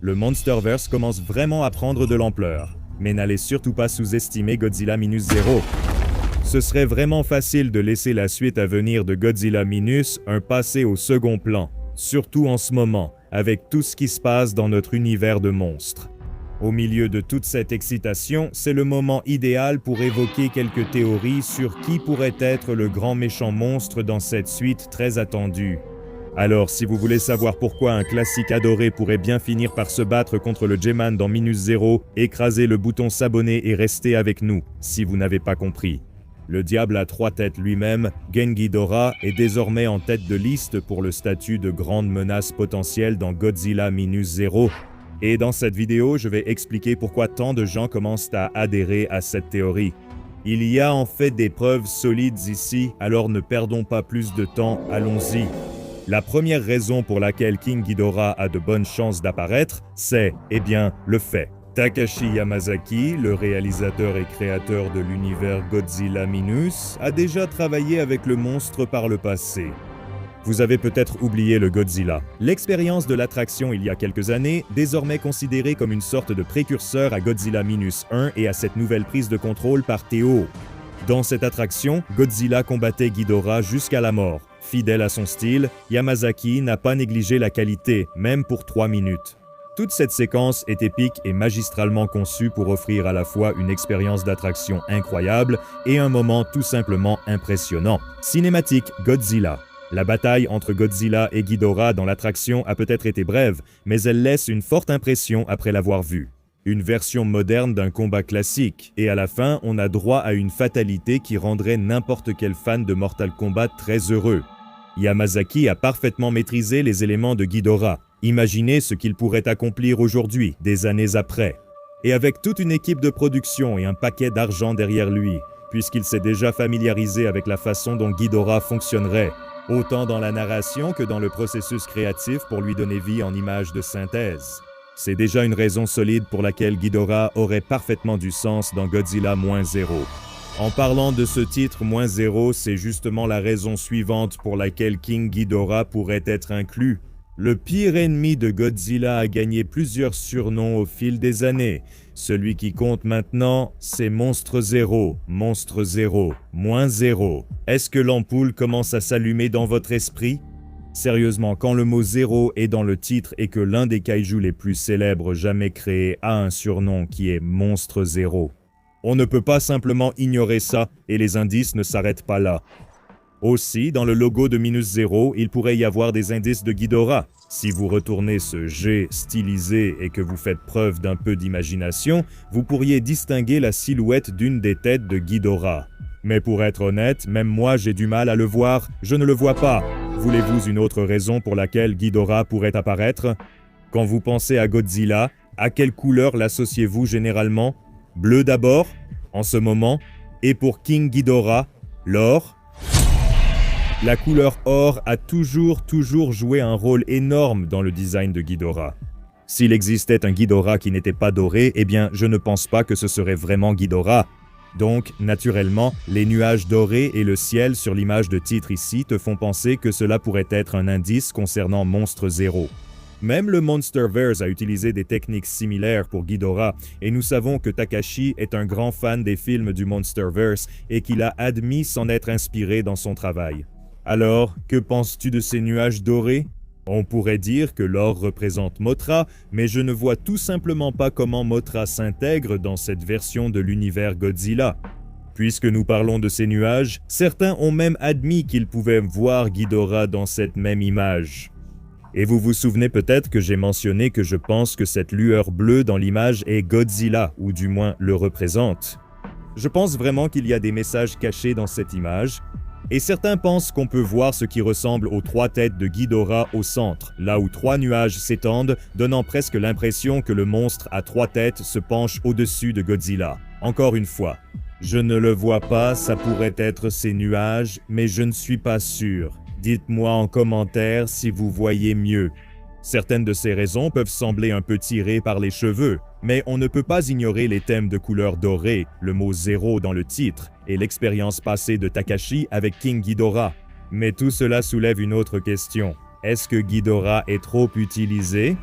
le Monsterverse commence vraiment à prendre de l'ampleur. Mais n'allez surtout pas sous-estimer Godzilla Minus Zero. Ce serait vraiment facile de laisser la suite à venir de Godzilla Minus un passé au second plan, surtout en ce moment, avec tout ce qui se passe dans notre univers de monstres. Au milieu de toute cette excitation, c'est le moment idéal pour évoquer quelques théories sur qui pourrait être le grand méchant monstre dans cette suite très attendue. Alors, si vous voulez savoir pourquoi un classique adoré pourrait bien finir par se battre contre le J-Man dans Minus Zero, écrasez le bouton s'abonner et restez avec nous, si vous n'avez pas compris. Le diable à 3 têtes lui-même, Gen Ghidorah, est désormais en tête de liste pour le statut de grande menace potentielle dans Godzilla Minus Zero. Et dans cette vidéo, je vais expliquer pourquoi tant de gens commencent à adhérer à cette théorie. Il y a en fait des preuves solides ici, alors ne perdons pas plus de temps, allons-y. La première raison pour laquelle King Ghidorah a de bonnes chances d'apparaître, c'est, le fait. Takashi Yamazaki, le réalisateur et créateur de l'univers Godzilla Minus, a déjà travaillé avec le monstre par le passé. Vous avez peut-être oublié le Godzilla. L'expérience de l'attraction il y a quelques années, désormais considérée comme une sorte de précurseur à Godzilla Minus 1 et à cette nouvelle prise de contrôle par Théo. Dans cette attraction, Godzilla combattait Ghidorah jusqu'à la mort. Fidèle à son style, Yamazaki n'a pas négligé la qualité, même pour 3 minutes. Toute cette séquence est épique et magistralement conçue pour offrir à la fois une expérience d'attraction incroyable et un moment tout simplement impressionnant. Cinématique Godzilla. La bataille entre Godzilla et Ghidorah dans l'attraction a peut-être été brève, mais elle laisse une forte impression après l'avoir vue. Une version moderne d'un combat classique, et à la fin, on a droit à une fatalité qui rendrait n'importe quel fan de Mortal Kombat très heureux. Yamazaki a parfaitement maîtrisé les éléments de Ghidorah. Imaginez ce qu'il pourrait accomplir aujourd'hui, des années après. Et avec toute une équipe de production et un paquet d'argent derrière lui, puisqu'il s'est déjà familiarisé avec la façon dont Ghidorah fonctionnerait, autant dans la narration que dans le processus créatif pour lui donner vie en images de synthèse. C'est déjà une raison solide pour laquelle Ghidorah aurait parfaitement du sens dans Godzilla -0. En parlant de ce titre -0, c'est justement la raison suivante pour laquelle King Ghidorah pourrait être inclus. Le pire ennemi de Godzilla a gagné plusieurs surnoms au fil des années. Celui qui compte maintenant, c'est Monstre Zero, Monstre Zero, -0. Est-ce que l'ampoule commence à s'allumer dans votre esprit? Sérieusement, quand le mot zéro est dans le titre et que l'un des kaijus les plus célèbres jamais créés a un surnom qui est Monstre Zero, on ne peut pas simplement ignorer ça et les indices ne s'arrêtent pas là. Aussi, dans le logo de Minus Zero, il pourrait y avoir des indices de Ghidorah. Si vous retournez ce G stylisé et que vous faites preuve d'un peu d'imagination, vous pourriez distinguer la silhouette d'une des têtes de Ghidorah. Mais pour être honnête, même moi j'ai du mal à le voir, je ne le vois pas. Voulez-vous une autre raison pour laquelle Ghidorah pourrait apparaître? Quand vous pensez à Godzilla, à quelle couleur l'associez-vous généralement? Bleu d'abord, en ce moment, et pour King Ghidorah, l'or? La couleur or a toujours joué un rôle énorme dans le design de Ghidorah. S'il existait un Ghidorah qui n'était pas doré, je ne pense pas que ce serait vraiment Ghidorah. Donc, naturellement, les nuages dorés et le ciel sur l'image de titre ici te font penser que cela pourrait être un indice concernant Monstre Zero. Même le Monsterverse a utilisé des techniques similaires pour Ghidorah, et nous savons que Takashi est un grand fan des films du Monsterverse et qu'il a admis s'en être inspiré dans son travail. Alors, que penses-tu de ces nuages dorés? On pourrait dire que l'or représente Mothra, mais je ne vois tout simplement pas comment Mothra s'intègre dans cette version de l'univers Godzilla. Puisque nous parlons de ces nuages, certains ont même admis qu'ils pouvaient voir Ghidorah dans cette même image. Et vous vous souvenez peut-être que j'ai mentionné que je pense que cette lueur bleue dans l'image est Godzilla, ou du moins le représente. Je pense vraiment qu'il y a des messages cachés dans cette image, et certains pensent qu'on peut voir ce qui ressemble aux 3 têtes de Ghidorah au centre, là où 3 nuages s'étendent, donnant presque l'impression que le monstre à 3 têtes se penche au-dessus de Godzilla. Encore une fois, je ne le vois pas, ça pourrait être ces nuages, mais je ne suis pas sûr. Dites-moi en commentaire si vous voyez mieux. Certaines de ces raisons peuvent sembler un peu tirées par les cheveux, mais on ne peut pas ignorer les thèmes de couleur dorée, le mot zéro dans le titre, et l'expérience passée de Takashi avec King Ghidorah. Mais tout cela soulève une autre question. Est-ce que Ghidorah est trop utilisé?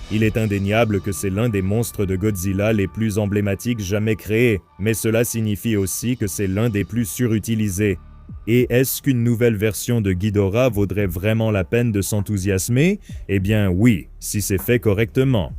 Il est indéniable que c'est l'un des monstres de Godzilla les plus emblématiques jamais créés, mais cela signifie aussi que c'est l'un des plus surutilisés. Et est-ce qu'une nouvelle version de Ghidorah vaudrait vraiment la peine de s'enthousiasmer? Eh bien oui, si c'est fait correctement.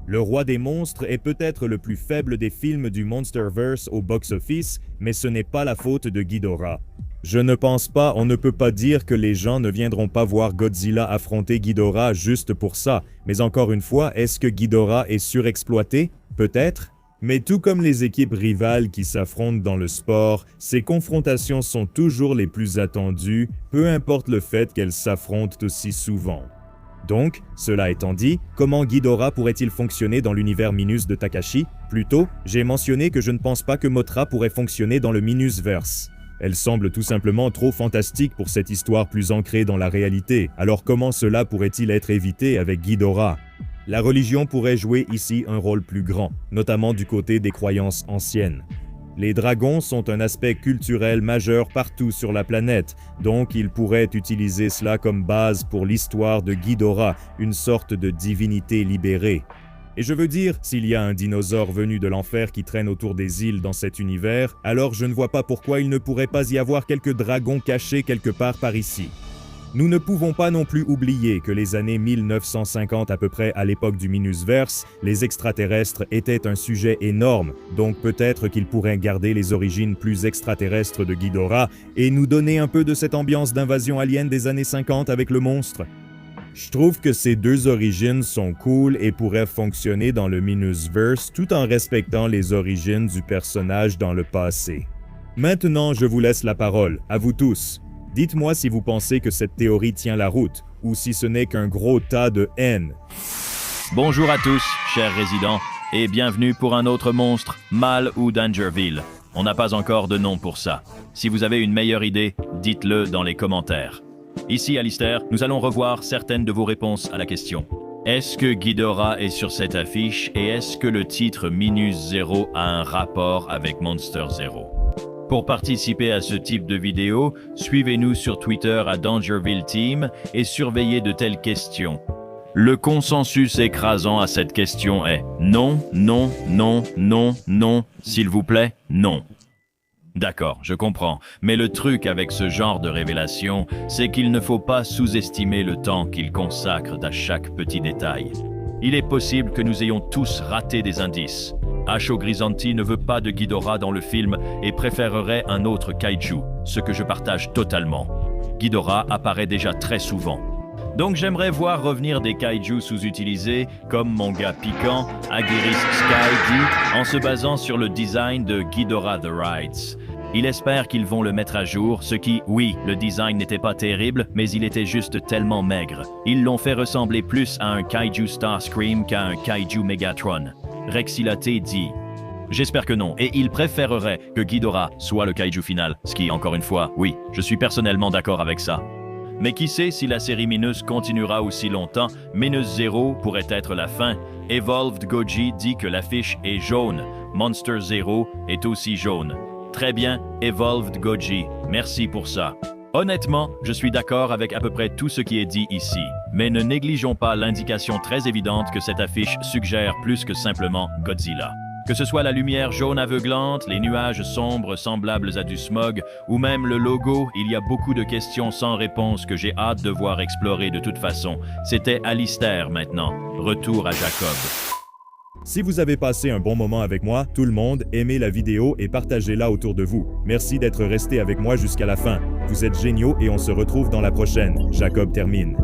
Le roi des monstres est peut-être le plus faible des films du Monsterverse au box-office, mais ce n'est pas la faute de Ghidorah. Je ne pense pas, on ne peut pas dire que les gens ne viendront pas voir Godzilla affronter Ghidorah juste pour ça, mais encore une fois, est-ce que Ghidorah est surexploité? Peut-être. Mais tout comme les équipes rivales qui s'affrontent dans le sport, ces confrontations sont toujours les plus attendues, peu importe le fait qu'elles s'affrontent aussi souvent. Donc, cela étant dit, comment Ghidorah pourrait-il fonctionner dans l'univers Minus de Takashi? Plus tôt, j'ai mentionné que je ne pense pas que Mothra pourrait fonctionner dans le Minusverse. Elle semble tout simplement trop fantastique pour cette histoire plus ancrée dans la réalité, alors comment cela pourrait-il être évité avec Ghidorah? La religion pourrait jouer ici un rôle plus grand, notamment du côté des croyances anciennes. Les dragons sont un aspect culturel majeur partout sur la planète, donc ils pourraient utiliser cela comme base pour l'histoire de Ghidorah, une sorte de divinité libérée. Et je veux dire, s'il y a un dinosaure venu de l'enfer qui traîne autour des îles dans cet univers, alors je ne vois pas pourquoi il ne pourrait pas y avoir quelques dragons cachés quelque part par ici. Nous ne pouvons pas non plus oublier que les années 1950 à peu près à l'époque du Minusverse, les extraterrestres étaient un sujet énorme, donc peut-être qu'ils pourraient garder les origines plus extraterrestres de Ghidorah et nous donner un peu de cette ambiance d'invasion alien des années 50 avec le monstre. Je trouve que ces deux origines sont cool et pourraient fonctionner dans le Minusverse tout en respectant les origines du personnage dans le passé. Maintenant, je vous laisse la parole, à vous tous. Dites-moi si vous pensez que cette théorie tient la route, ou si ce n'est qu'un gros tas de haine. Bonjour à tous, chers résidents, et bienvenue pour un autre monstre, Mal ou Dangerville. On n'a pas encore de nom pour ça. Si vous avez une meilleure idée, dites-le dans les commentaires. Ici, Alistair, nous allons revoir certaines de vos réponses à la question. Est-ce que Ghidorah est sur cette affiche et est-ce que le titre Minus Zero a un rapport avec Monster Zero? Pour participer à ce type de vidéo, suivez-nous sur Twitter à Dangerville Team et surveillez de telles questions. Le consensus écrasant à cette question est non, non, non, non, non, s'il vous plaît, non. D'accord, je comprends, mais le truc avec ce genre de révélation, c'est qu'il ne faut pas sous-estimer le temps qu'il consacre à chaque petit détail. Il est possible que nous ayons tous raté des indices. Asho Grisanti ne veut pas de Ghidorah dans le film et préférerait un autre kaiju, ce que je partage totalement. Ghidorah apparaît déjà très souvent. Donc j'aimerais voir revenir des kaiju sous-utilisés, comme mon gars piquant, Aguirre Sky dit, en se basant sur le design de Ghidorah The Rides. Il espère qu'ils vont le mettre à jour, ce qui, oui, le design n'était pas terrible, mais il était juste tellement maigre. Ils l'ont fait ressembler plus à un kaiju Starscream qu'à un kaiju Megatron. Rexilaté dit « J'espère que non, et il préférerait que Ghidorah soit le kaiju final, ce qui, encore une fois, oui, je suis personnellement d'accord avec ça. Mais qui sait si la série Minus continuera aussi longtemps, Minus Zero pourrait être la fin. Evolved Goji dit que l'affiche est jaune, Monster Zero est aussi jaune. Très bien, Evolved Goji, merci pour ça. Honnêtement, je suis d'accord avec à peu près tout ce qui est dit ici, mais ne négligeons pas l'indication très évidente que cette affiche suggère plus que simplement Godzilla. Que ce soit la lumière jaune aveuglante, les nuages sombres semblables à du smog, ou même le logo, il y a beaucoup de questions sans réponse que j'ai hâte de voir explorer de toute façon. C'était Alistair maintenant. Retour à Jacob. Si vous avez passé un bon moment avec moi, tout le monde, aimez la vidéo et partagez-la autour de vous. Merci d'être resté avec moi jusqu'à la fin. Vous êtes géniaux et on se retrouve dans la prochaine. Jacob termine.